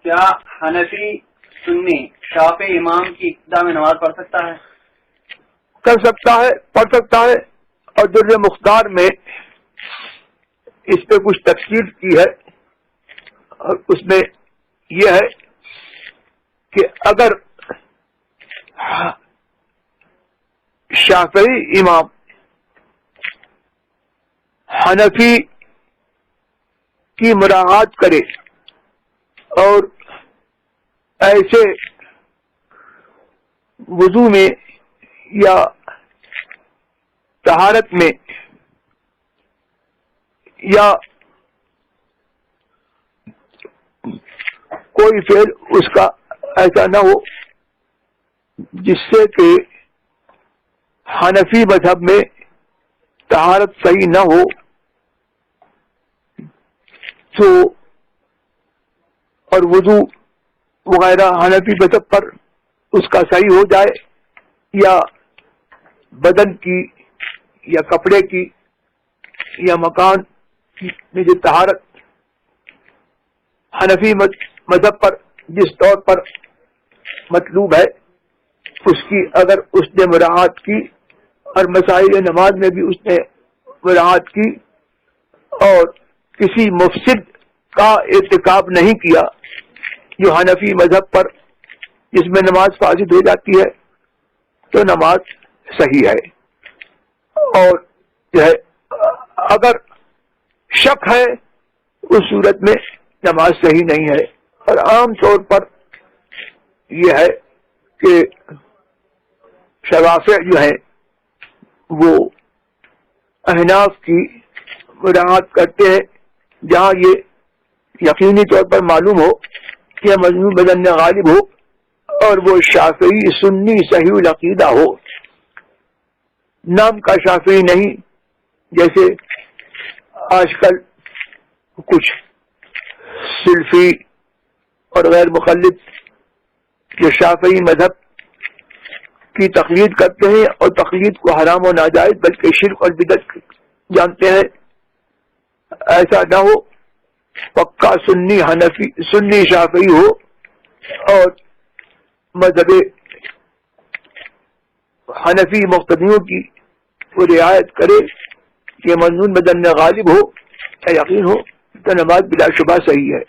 کیا حنفی سنی شافعی امام کی ابتدا میں نماز پڑھ سکتا ہے؟ کر سکتا ہے، پڑھ سکتا ہے. اور در مختار میں اس پہ کچھ تفصیل کی ہے، اور اس میں یہ ہے کہ اگر شافعی امام حنفی کی مراعات کرے اور ایسے وضو میں یا طہارت میں یا کوئی فعل اس کا ایسا نہ ہو جس سے کہ حنفی مذہب میں طہارت صحیح نہ ہو، تو اور وضو وغیرہ حنفی مذہب پر اس کا صحیح ہو جائے، یا بدن کی یا کپڑے کی یا مکان میں جو طہارت حنفی مذہب پر جس طور پر مطلوب ہے اس کی اگر اس نے مراعات کی، اور مسائل نماز میں بھی اس نے مراعات کی، اور کسی مفسد کا ارتکاب نہیں کیا جو حنفی مذہب پر جس میں نماز فاسد ہو جاتی ہے، تو نماز صحیح ہے. اور جو ہے اگر شک ہے اس صورت میں نماز صحیح نہیں ہے. اور عام طور پر یہ ہے کہ شوافع جو ہیں وہ احناف کی مراعات کرتے ہیں جہاں یہ یقینی طور پر معلوم ہو کہ مضمون بدن غالب ہو اور وہ شافعی سنی صحیح العقیدہ ہو، نام کا شافعی نہیں جیسے آج کل کچھ سلفی اور غیر مخلد جو شافعی مذہب کی تقلید کرتے ہیں اور تقلید کو حرام و ناجائز بلکہ شرک اور بدعت جانتے ہیں، ایسا نہ ہو. پکا سنی حنفی سنی شافعی ہو اور مذہب حنفی مقتدیوں کی وہ رعایت کرے کہ مضمون بدن غالب ہو یا یقین ہو، تو نماز بلا شبہ صحیح ہے.